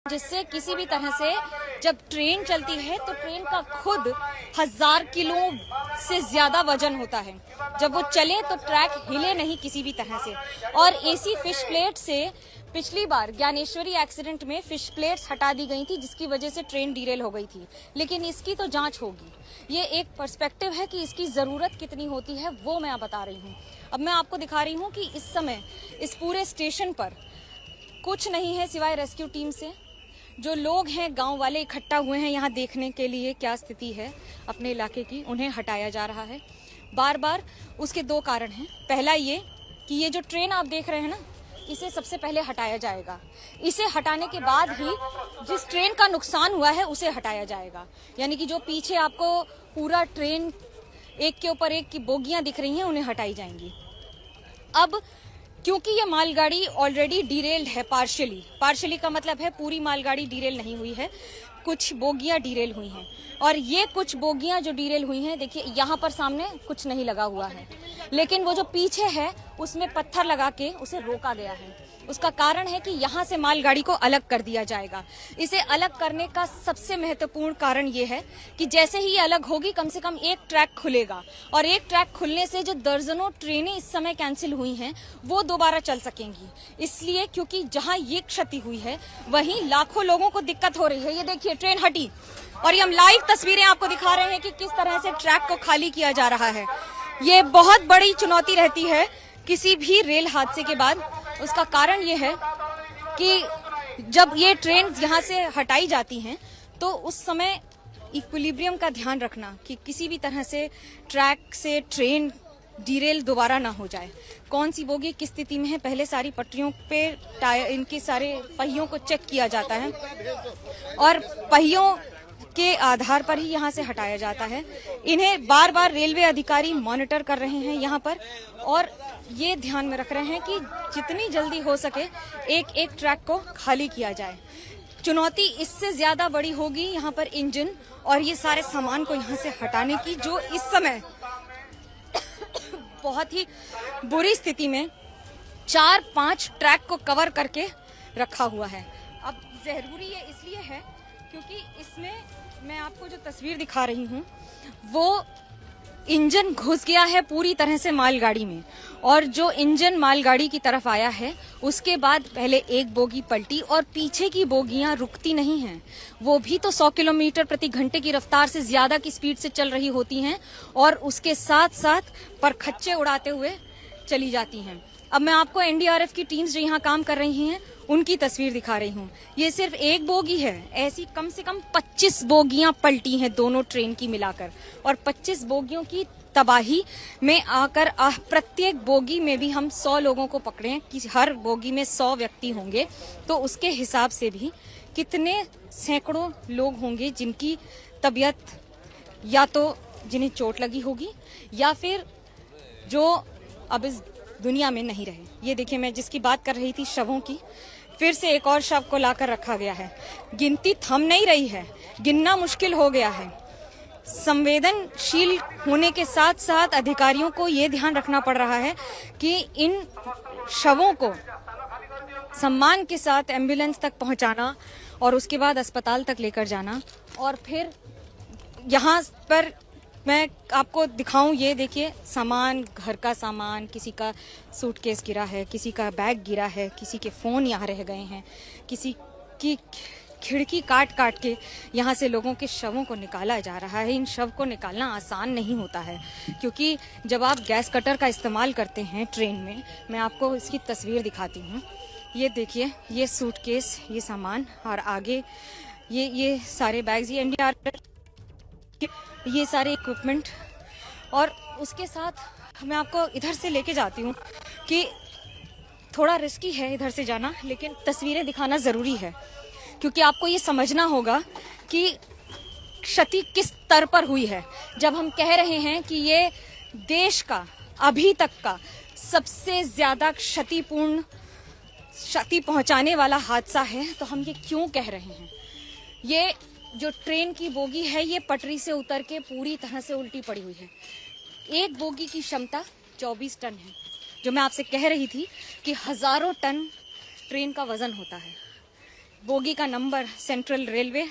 जिससे किसी भी तरह से जब ट्रेन चलती है तो ट्रेन का खुद 1000 किलो से ज्यादा वजन होता है। जब वो चले तो ट्रैक हिले नहीं किसी भी तरह से। और एसी फिश प्लेट से पिछली बार ज्ञानेश्वरी एक्सीडेंट में फिश प्लेट्स हटा दी गई थी, जिसकी वजह से ट्रेन डिरेल हो गई थी। लेकिन इसकी तो जांच होगी। ये एक पर्सपेक्टिव है कि इसकी जरूरत कितनी होती है, वो मैं बता रही हूँ। अब मैं आपको दिखा रही हूँ कि इस समय इस पूरे स्टेशन पर कुछ नहीं है सिवाय रेस्क्यू टीम से। जो लोग हैं गांव वाले इकट्ठा हुए हैं यहाँ देखने के लिए क्या स्थिति है अपने इलाके की, उन्हें हटाया जा रहा है बार बार। उसके दो कारण हैं। पहला ये कि ये जो ट्रेन आप देख रहे हैं ना, इसे सबसे पहले हटाया जाएगा। इसे हटाने के बाद ही जिस ट्रेन का नुकसान हुआ है उसे हटाया जाएगा। यानी कि जो पीछे आपको पूरा ट्रेन एक के ऊपर एक की बोगियां दिख रही हैं, उन्हें हटाई जाएंगी। अब क्योंकि ये मालगाड़ी ऑलरेडी डिरेल्ड है पार्शियली का मतलब है पूरी मालगाड़ी डिरेल नहीं हुई है, कुछ बोगियां डिरेल हुई हैं। और ये कुछ बोगियां जो डिरेल हुई हैं, देखिए यहाँ पर सामने कुछ नहीं लगा हुआ है, लेकिन वो जो पीछे है उसमें पत्थर लगा के उसे रोका गया है। उसका कारण है कि यहाँ से मालगाड़ी को अलग कर दिया जाएगा। इसे अलग करने का सबसे महत्वपूर्ण कारण ये है कि जैसे ही ये अलग होगी कम से कम एक ट्रैक खुलेगा, और एक ट्रैक खुलने से जो दर्जनों ट्रेनें इस समय कैंसिल हुई हैं वो दोबारा चल सकेंगी। इसलिए क्योंकि जहाँ ये क्षति हुई है वहीं लाखों लोगों को दिक्कत हो रही है। ये देखिए ट्रेन हटी और ये हम लाइव तस्वीरें आपको दिखा रहे हैं कि किस तरह से ट्रैक को खाली किया जा रहा है। ये बहुत बड़ी चुनौती रहती है किसी भी रेल हादसे के बाद। उसका कारण ये है कि जब ये ट्रेन यहाँ से हटाई जाती हैं तो उस समय इक्विलिब्रियम का ध्यान रखना कि किसी भी तरह से ट्रैक से ट्रेन डिरेल दोबारा ना हो जाए। कौन सी बोगी किस स्थिति में है, पहले सारी पटरियों पे टायर इनके सारे पहियों को चेक किया जाता है और पहियों के आधार पर ही यहाँ से हटाया जाता है। इन्हें बार बार रेलवे अधिकारी मॉनिटर कर रहे हैं यहाँ पर, और ये ध्यान में रख रहे हैं कि जितनी जल्दी हो सके एक एक ट्रैक को खाली किया जाए। चुनौती इससे ज्यादा बड़ी होगी यहाँ पर इंजन और ये सारे सामान को यहाँ से हटाने की, जो इस समय बहुत ही बुरी स्थिति में 4-5 ट्रैक को कवर करके रखा हुआ है। अब जरूरी ये इसलिए है क्योंकि इसमें मैं आपको जो तस्वीर दिखा रही हूँ वो इंजन घुस गया है पूरी तरह से मालगाड़ी में, और जो इंजन मालगाड़ी की तरफ आया है उसके बाद पहले एक बोगी पलटी और पीछे की बोगियां रुकती नहीं हैं। वो भी तो 100 किलोमीटर प्रति घंटे की रफ्तार से ज्यादा की स्पीड से चल रही होती हैं और उसके साथ साथ परखच्चे उड़ाते हुए चली जाती हैं। अब मैं आपको एनडीआरएफ की टीम्स जो यहाँ काम कर रही हैं उनकी तस्वीर दिखा रही हूँ। ये सिर्फ एक बोगी है, ऐसी कम से कम 25 बोगियां पलटी हैं दोनों ट्रेन की मिलाकर, और 25 बोगियों की तबाही में आकर प्रत्येक बोगी में भी हम 100 लोगों को पकड़े कि हर बोगी में 100 व्यक्ति होंगे, तो उसके हिसाब से भी कितने सैकड़ों लोग होंगे जिनकी तबीयत या तो जिन्हें चोट लगी होगी या फिर जो अब इस दुनिया में नहीं रहे। ये देखिए मैं जिसकी बात कर रही थी शवों की, फिर से एक और शव को लाकर रखा गया है। गिनती थम नहीं रही है, गिनना मुश्किल हो गया है। संवेदनशील होने के साथ साथ अधिकारियों को ये ध्यान रखना पड़ रहा है कि इन शवों को सम्मान के साथ एम्बुलेंस तक पहुंचाना और उसके बाद अस्पताल तक लेकर जाना। और फिर यहाँ पर मैं आपको दिखाऊं, ये देखिए सामान, घर का सामान, किसी का सूटकेस गिरा है, किसी का बैग गिरा है, किसी के फ़ोन यहाँ रह गए हैं, किसी की खिड़की काट काट के यहाँ से लोगों के शवों को निकाला जा रहा है। इन शव को निकालना आसान नहीं होता है क्योंकि जब आप गैस कटर का इस्तेमाल करते हैं ट्रेन में, मैं आपको इसकी तस्वीर दिखाती हूँ। ये देखिए, ये सूटकेस, ये सामान, और आगे ये सारे बैग्स, ये एनडीआरएफ, ये सारे इक्विपमेंट, और उसके साथ मैं आपको इधर से लेके जाती हूँ कि थोड़ा रिस्की है इधर से जाना, लेकिन तस्वीरें दिखाना ज़रूरी है क्योंकि आपको ये समझना होगा कि क्षति किस स्तर पर हुई है। जब हम कह रहे हैं कि ये देश का अभी तक का सबसे ज़्यादा क्षति पहुंचाने वाला हादसा है, तो हम ये क्यों कह रहे हैं? ये जो ट्रेन की बोगी है ये पटरी से उतर के पूरी तरह से उल्टी पड़ी हुई है। एक बोगी की क्षमता 24 टन है। जो मैं आपसे कह रही थी कि हजारों टन ट्रेन का वजन होता है। बोगी का नंबर सेंट्रल रेलवे